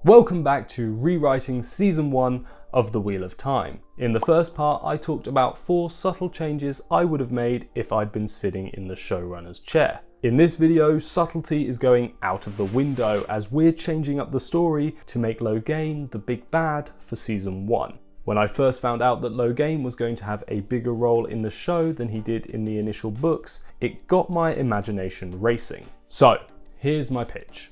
Welcome back to rewriting Season 1 of The Wheel of Time. In the first part, I talked about 4 subtle changes I would have made if I'd been sitting in the showrunner's chair. In this video, subtlety is going out of the window as we're changing up the story to make Logain the big bad for Season 1. When I first found out that Logain was going to have a bigger role in the show than he did in the initial books, it got my imagination racing. So, here's my pitch.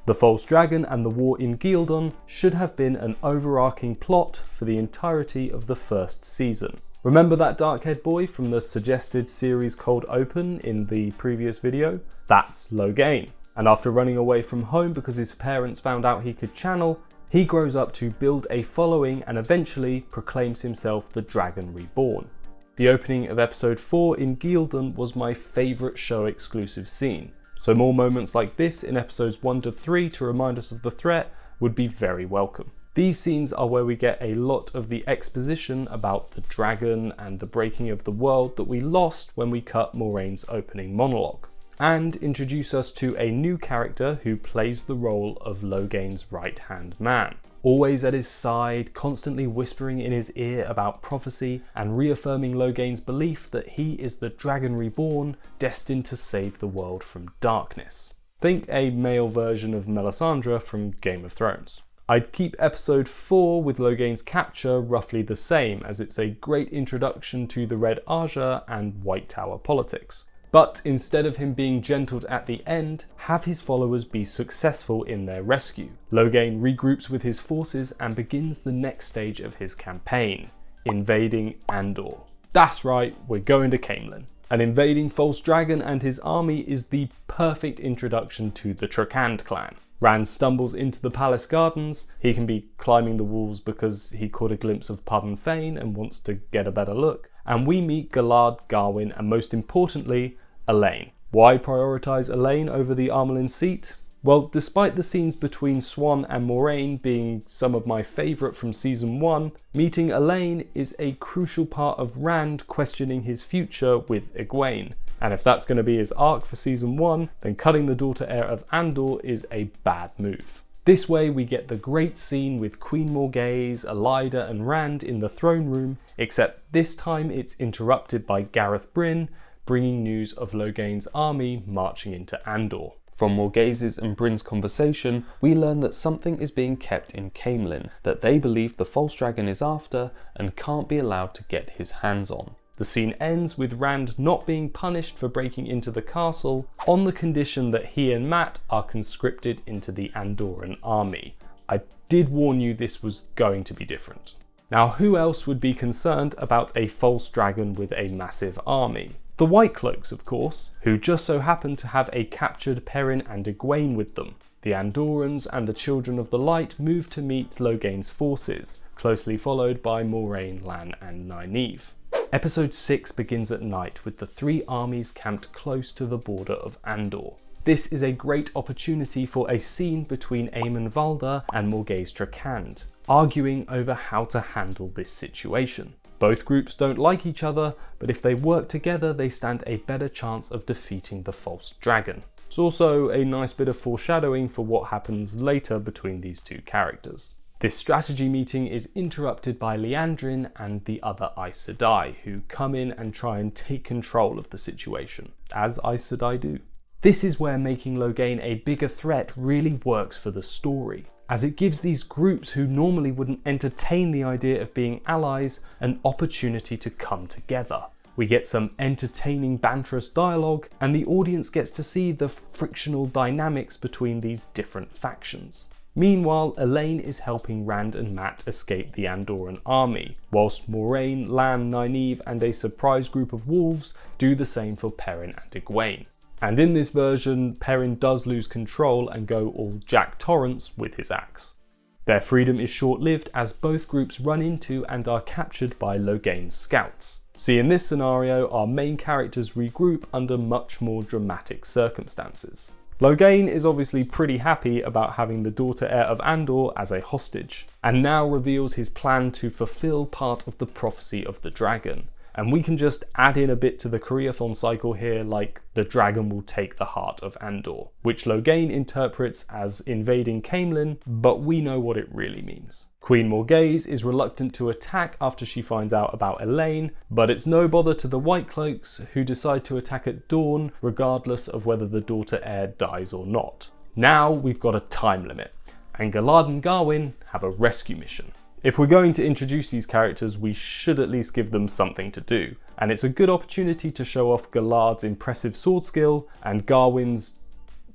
The False Dragon and the War in Ghealdan should have been an overarching plot for the entirety of the first season. Remember that dark-haired boy from the suggested series cold open in the previous video? That's Logain. And after running away from home because his parents found out he could channel, he grows up to build a following and eventually proclaims himself the Dragon Reborn. The opening of episode 4 in Ghealdan was my favourite show exclusive scene. So more moments like this in episodes 1 to 3 to remind us of the threat would be very welcome. These scenes are where we get a lot of the exposition about the dragon and the breaking of the world that we lost when we cut Moiraine's opening monologue, and introduce us to a new character who plays the role of Logain's right-hand man. Always at his side, constantly whispering in his ear about prophecy and reaffirming Logain's belief that he is the Dragon Reborn, destined to save the world from darkness. Think a male version of Melisandre from Game of Thrones. I'd keep episode 4 with Logain's capture roughly the same, as it's a great introduction to the Red Ajah and White Tower politics. But instead of him being gentled at the end, have his followers be successful in their rescue. Logain regroups with his forces and begins the next stage of his campaign, Invading Andor. That's right, we're going to Caemlyn. And invading False Dragon and his army is the perfect introduction to the Trakand clan. Rand stumbles into the palace gardens. He can be climbing the walls because he caught a glimpse of Pud and Fain and wants to get a better look. And we meet Galad, Garwin, and most importantly, Elaine. Why prioritise Elaine over the Armelin seat? Well, despite the scenes between Swan and Moiraine being some of my favourite from Season 1, meeting Elaine is a crucial part of Rand questioning his future with Egwene. And if that's going to be his arc for Season 1, then cutting the daughter heir of Andor is a bad move. This way we get the great scene with Queen Morgase, Elaida and Rand in the throne room, except this time it's interrupted by Gareth Bryn, bringing news of Logain's army marching into Andor. From Morgase's and Bryn's conversation, we learn that something is being kept in Caemlyn that they believe the False Dragon is after and can't be allowed to get his hands on. The scene ends with Rand not being punished for breaking into the castle on the condition that he and Mat are conscripted into the Andoran army. I did warn you this was going to be different. Now, who else would be concerned about a false dragon with a massive army? The White Cloaks, of course, who just so happen to have a captured Perrin and Egwene with them. The Andorans and the Children of the Light move to meet Logain's forces, closely followed by Moiraine, Lan and Nynaeve. Episode 6 begins at night with the 3 armies camped close to the border of Andor. This is a great opportunity for a scene between Aemon Valda and Morgase Trakand, arguing over how to handle this situation. Both groups don't like each other, but if they work together they stand a better chance of defeating the False Dragon. It's also a nice bit of foreshadowing for what happens later between these two characters. This strategy meeting is interrupted by Liandrin and the other Aes Sedai, who come in and try and take control of the situation, as Aes Sedai do. This is where making Logain a bigger threat really works for the story, as it gives these groups who normally wouldn't entertain the idea of being allies an opportunity to come together. We get some entertaining banterous dialogue, and the audience gets to see the frictional dynamics between these different factions. Meanwhile, Elaine is helping Rand and Mat escape the Andoran army, whilst Moiraine, Lan, Nynaeve and a surprise group of wolves do the same for Perrin and Egwene. And in this version, Perrin does lose control and go all Jack Torrance with his axe. Their freedom is short-lived as both groups run into and are captured by Logain's scouts. See, in this scenario, our main characters regroup under much more dramatic circumstances. Logain is obviously pretty happy about having the daughter heir of Andor as a hostage, and now reveals his plan to fulfill part of the prophecy of the dragon, and we can just add in a bit to the Koreathon cycle here, like the dragon will take the heart of Andor, which Logain interprets as invading Camelin, but we know what it really means. Queen Morghese is reluctant to attack after she finds out about Elaine, but it's no bother to the White Cloaks, who decide to attack at dawn regardless of whether the daughter heir dies or not. Now we've got a time limit, and Galad and Garwin have a rescue mission. If we're going to introduce these characters, we should at least give them something to do, and it's a good opportunity to show off Galad's impressive sword skill and Garwin's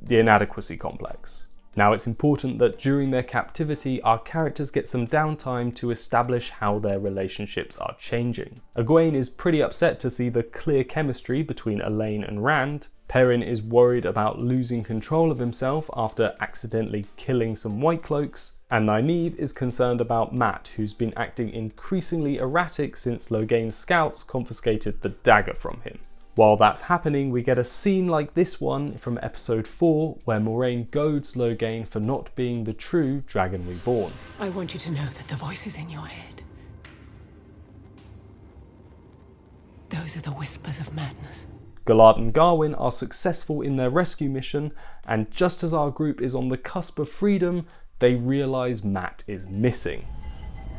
inadequacy complex. Now it's important that during their captivity, our characters get some downtime to establish how their relationships are changing. Egwene is pretty upset to see the clear chemistry between Elaine and Rand. Perrin is worried about losing control of himself after accidentally killing some White Cloaks, and Nynaeve is concerned about Mat, who's been acting increasingly erratic since Logain's scouts confiscated the dagger from him. While that's happening, we get a scene like this one from episode 4, where Moiraine goads Logain for not being the true Dragon Reborn. I want you to know that the voices in your head, those are the whispers of madness. Galad and Garwin are successful in their rescue mission, and just as our group is on the cusp of freedom, they realise Mat is missing.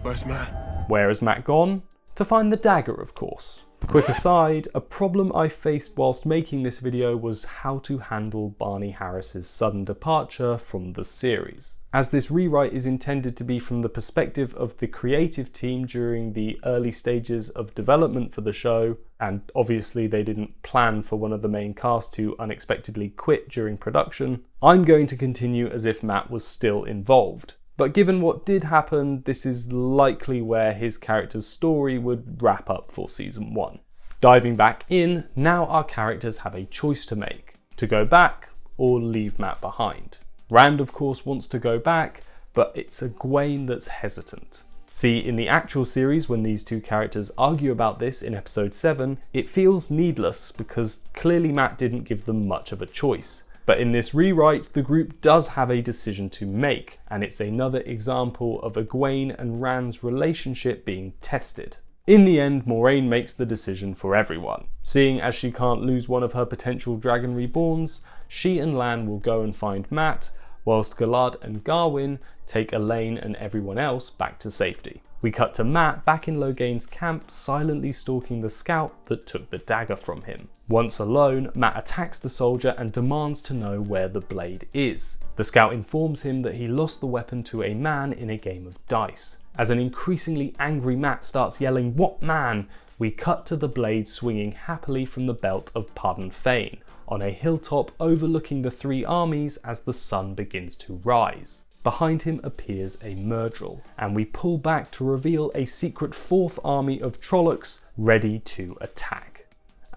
Where's Mat? Where has Mat gone? To find the dagger, of course. Quick aside, a problem I faced whilst making this video was how to handle Barney Harris's sudden departure from the series. As this rewrite is intended to be from the perspective of the creative team during the early stages of development for the show, and obviously they didn't plan for one of the main cast to unexpectedly quit during production, I'm going to continue as if Mat was still involved. But given what did happen, this is likely where his character's story would wrap up for season 1. Diving back in, now our characters have a choice to make: to go back or leave Mat behind. Rand of course wants to go back, but it's Egwene that's hesitant. See, in the actual series, when these two characters argue about this in episode 7, it feels needless because clearly Mat didn't give them much of a choice. But in this rewrite, the group does have a decision to make, and it's another example of Egwene and Rand's relationship being tested. In the end, Moiraine makes the decision for everyone. Seeing as she can't lose one of her potential Dragon Reborns, she and Lan will go and find Mat, whilst Galad and Garwin take Elaine and everyone else back to safety. We cut to Mat back in Logain's camp, silently stalking the scout that took the dagger from him. Once alone, Mat attacks the soldier and demands to know where the blade is. The scout informs him that he lost the weapon to a man in a game of dice. As an increasingly angry Mat starts yelling, "What man?" we cut to the blade swinging happily from the belt of Pardon Fain, on a hilltop overlooking the three armies as the sun begins to rise. Behind him appears a Myrddraal, and we pull back to reveal a secret fourth army of Trollocs ready to attack.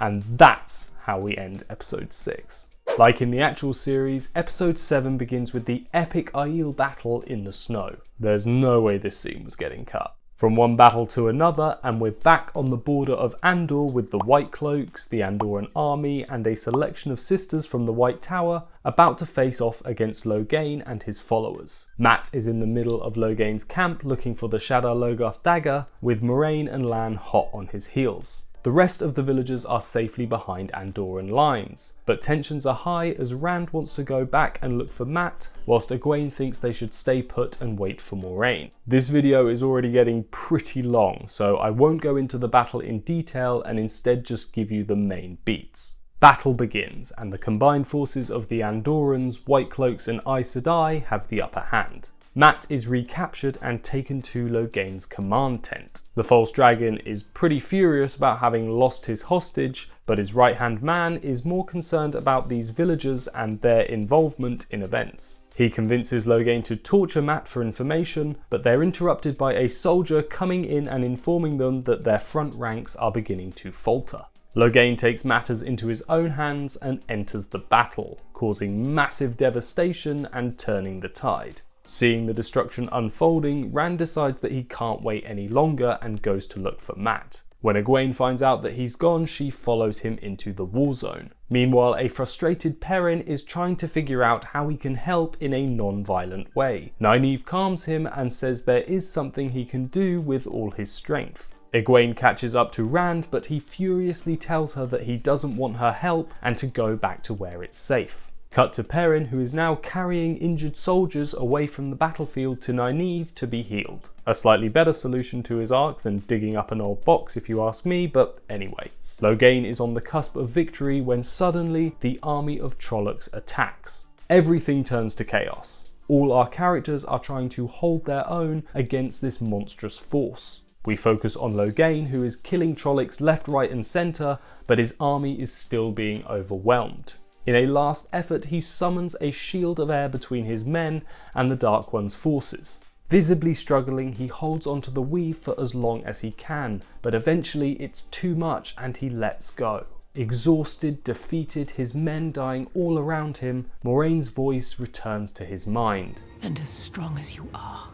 And that's how we end episode 6. Like in the actual series, episode 7 begins with the epic Aiel battle in the snow. There's no way this scene was getting cut. From one battle to another, and we're back on the border of Andor with the White Cloaks, the Andoran army, and a selection of sisters from the White Tower about to face off against Logain and his followers. Mat is in the middle of Logain's camp looking for the Shadar Logoth dagger, with Moiraine and Lan hot on his heels. The rest of the villagers are safely behind Andoran lines, but tensions are high as Rand wants to go back and look for Mat, whilst Egwene thinks they should stay put and wait for Moiraine. This video is already getting pretty long, so I won't go into the battle in detail and instead just give you the main beats. Battle begins, and the combined forces of the Andorans, White Cloaks and Aes Sedai have the upper hand. Mat is recaptured and taken to Logain's command tent. The false dragon is pretty furious about having lost his hostage, but his right-hand man is more concerned about these villagers and their involvement in events. He convinces Logain to torture Mat for information, but they're interrupted by a soldier coming in and informing them that their front ranks are beginning to falter. Logain takes matters into his own hands and enters the battle, causing massive devastation and turning the tide. Seeing the destruction unfolding, Rand decides that he can't wait any longer and goes to look for Mat. When Egwene finds out that he's gone, she follows him into the war zone. Meanwhile, a frustrated Perrin is trying to figure out how he can help in a non-violent way. Nynaeve calms him and says there is something he can do with all his strength. Egwene catches up to Rand, but he furiously tells her that he doesn't want her help and to go back to where it's safe. Cut to Perrin, who is now carrying injured soldiers away from the battlefield to Nynaeve to be healed. A slightly better solution to his arc than digging up an old box if you ask me, but anyway. Logain is on the cusp of victory when suddenly the army of Trollocs attacks. Everything turns to chaos. All our characters are trying to hold their own against this monstrous force. We focus on Logain, who is killing Trollocs left, right and centre, but his army is still being overwhelmed. In a last effort, he summons a shield of air between his men and the Dark One's forces. Visibly struggling, he holds onto the weave for as long as he can, but eventually it's too much and he lets go. Exhausted, defeated, his men dying all around him, Moraine's voice returns to his mind. And as strong as you are,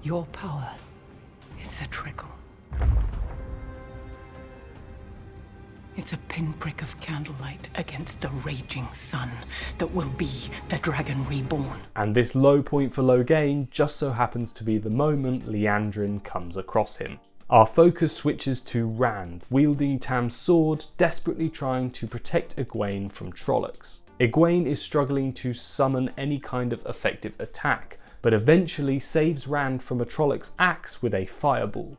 your power is a trickle. It's a pinprick of candlelight against the raging sun that will be the dragon reborn. And this low point for Logain just so happens to be the moment Liandrin comes across him. Our focus switches to Rand, wielding Tam's sword, desperately trying to protect Egwene from Trollocs. Egwene is struggling to summon any kind of effective attack, but eventually saves Rand from a Trolloc's axe with a fireball.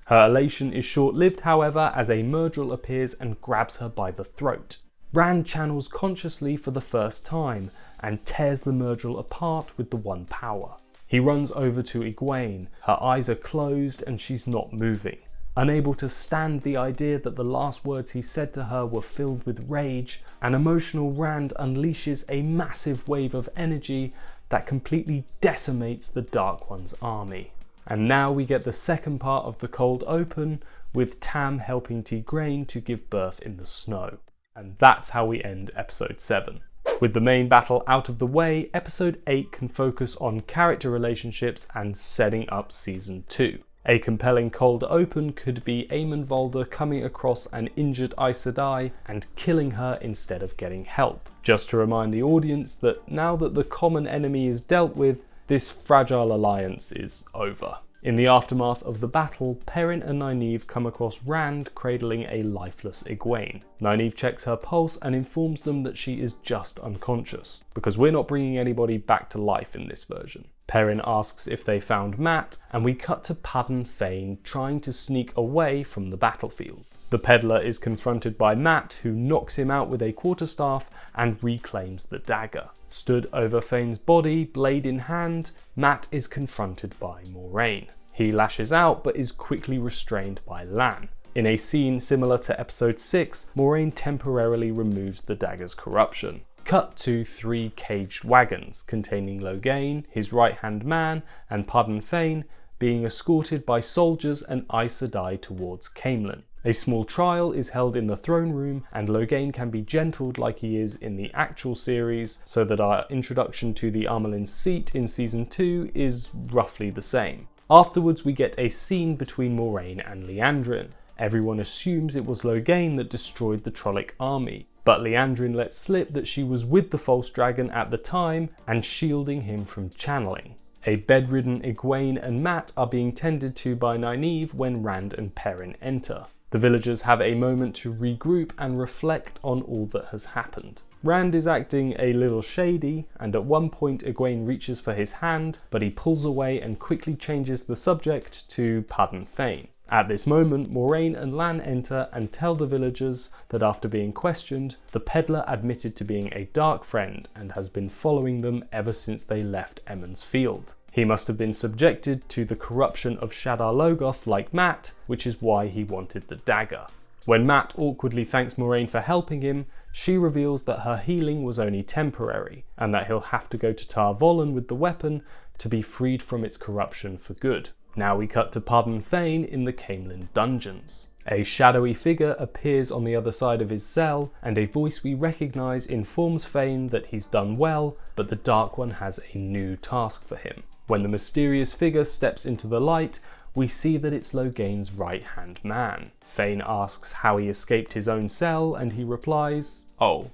Her elation is short-lived, however, as a Myrddraal appears and grabs her by the throat. Rand channels consciously for the first time and tears the Myrddraal apart with the one power. He runs over to Egwene. Her eyes are closed and she's not moving. Unable to stand the idea that the last words he said to her were filled with rage, an emotional Rand unleashes a massive wave of energy that completely decimates the Dark One's army. And now we get the second part of the cold open, with Tam helping Tigraine to give birth in the snow. And that's how we end episode 7. With the main battle out of the way, episode 8 can focus on character relationships and setting up season 2. A compelling cold open could be Aemon Volder coming across an injured Aes Sedai and killing her instead of getting help. Just to remind the audience that now that the common enemy is dealt with, this fragile alliance is over. In the aftermath of the battle, Perrin and Nynaeve come across Rand cradling a lifeless Egwene. Nynaeve checks her pulse and informs them that she is just unconscious, because we're not bringing anybody back to life in this version. Perrin asks if they found Mat, and we cut to Padan Fain trying to sneak away from the battlefield. The peddler is confronted by Mat, who knocks him out with a quarterstaff and reclaims the dagger. Stood over Fain's body, blade in hand, Mat is confronted by Moraine. He lashes out but is quickly restrained by Lan. In a scene similar to episode 6, Moraine temporarily removes the dagger's corruption. Cut to 3 caged wagons containing Logain, his right-hand man, and Padan Fain being escorted by soldiers and Aes Sedai towards Caemlyn. A small trial is held in the throne room, and Logain can be gentled like he is in the actual series, so that our introduction to the Armelin's seat in season 2 is roughly the same. Afterwards we get a scene between Moraine and Liandrin. Everyone assumes it was Logain that destroyed the Trolloc army, but Liandrin lets slip that she was with the false dragon at the time and shielding him from channeling. A bedridden Egwene and Mat are being tended to by Nynaeve when Rand and Perrin enter. The villagers have a moment to regroup and reflect on all that has happened. Rand is acting a little shady, and at one point Egwene reaches for his hand, but he pulls away and quickly changes the subject to Padan Fain. At this moment, Moraine and Lan enter and tell the villagers that after being questioned, the peddler admitted to being a dark friend and has been following them ever since they left Emond's Field. He must have been subjected to the corruption of Shadar Logoth like Mat, which is why he wanted the dagger. When Mat awkwardly thanks Moraine for helping him, she reveals that her healing was only temporary, and that he'll have to go to Tar Valon with the weapon to be freed from its corruption for good. Now we cut to Padan Fain in the Caemlyn dungeons. A shadowy figure appears on the other side of his cell, and a voice we recognise informs Fain that he's done well, but the Dark One has a new task for him. When the mysterious figure steps into the light, we see that it's Logain's right-hand man. Fain asks how he escaped his own cell, and he replies, "Oh,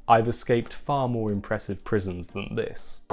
I've escaped far more impressive prisons than this."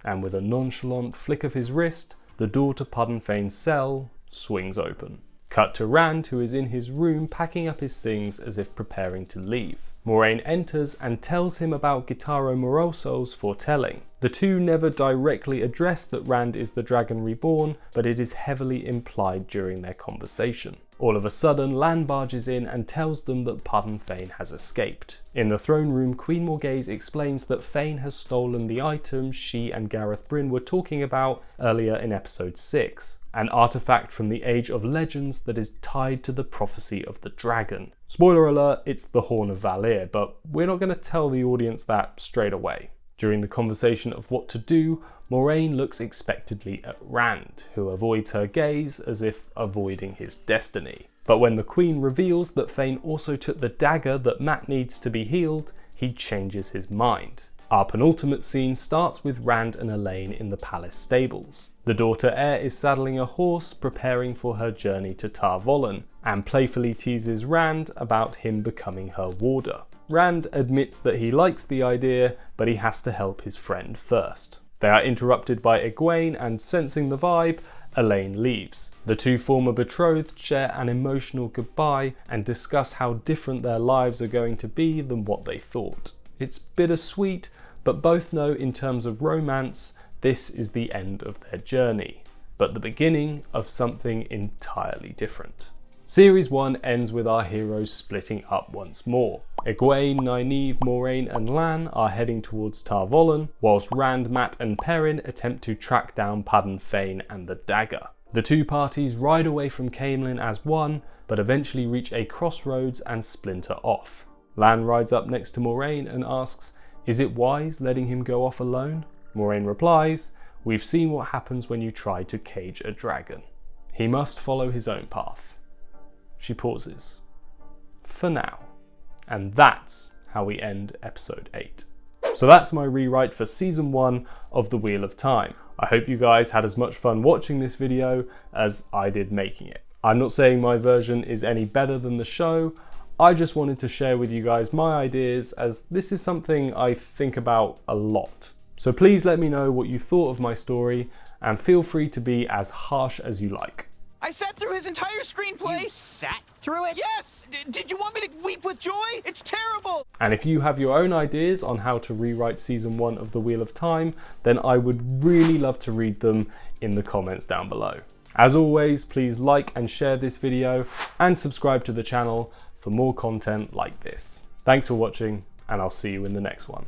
And with a nonchalant flick of his wrist, the door to Pardon Fain's cell swings open. Cut to Rand, who is in his room packing up his things as if preparing to leave. Moraine enters and tells him about Gitaro Moroso's foretelling. The two never directly address that Rand is the Dragon Reborn, but it is heavily implied during their conversation. All of a sudden, Lan barges in and tells them that Pardon Fain has escaped. In the throne room, Queen Morghese explains that Fain has stolen the item she and Gareth Bryn were talking about earlier in episode 6, an artifact from the Age of Legends that is tied to the prophecy of the dragon. Spoiler alert, it's the Horn of Valir, but we're not going to tell the audience that straight away. During the conversation of what to do, Moraine looks expectantly at Rand, who avoids her gaze as if avoiding his destiny. But when the Queen reveals that Fain also took the dagger that Mat needs to be healed, he changes his mind. Our penultimate scene starts with Rand and Elaine in the palace stables. The daughter heir is saddling a horse, preparing for her journey to Tar Valon, and playfully teases Rand about him becoming her warder. Rand admits that he likes the idea, but he has to help his friend first. They are interrupted by Egwene, and sensing the vibe, Elaine leaves. The two former betrothed share an emotional goodbye and discuss how different their lives are going to be than what they thought. It's bittersweet, but both know in terms of romance, this is the end of their journey, but the beginning of something entirely different. Series 1 ends with our heroes splitting up once more. Egwene, Nynaeve, Moraine and Lan are heading towards Tar Valon, whilst Rand, Mat and Perrin attempt to track down Pardon Fain and the dagger. The two parties ride away from Caemlyn as one, but eventually reach a crossroads and splinter off. Lan rides up next to Moraine and asks, "Is it wise letting him go off alone?" Moraine replies, "We've seen what happens when you try to cage a dragon. He must follow his own path." She pauses. For now. And that's how we end episode 8. So that's my rewrite for season 1 of The Wheel of Time. I hope you guys had as much fun watching this video as I did making it. I'm not saying my version is any better than the show. I just wanted to share with you guys my ideas, as this is something I think about a lot. So please let me know what you thought of my story, and feel free to be as harsh as you like. I sat through his entire screenplay! You sat through it? Yes! Did you want me to weep with joy? It's terrible! And if you have your own ideas on how to rewrite season 1 of The Wheel of Time, then I would really love to read them in the comments down below. As always, please like and share this video and subscribe to the channel for more content like this. Thanks for watching, and I'll see you in the next one.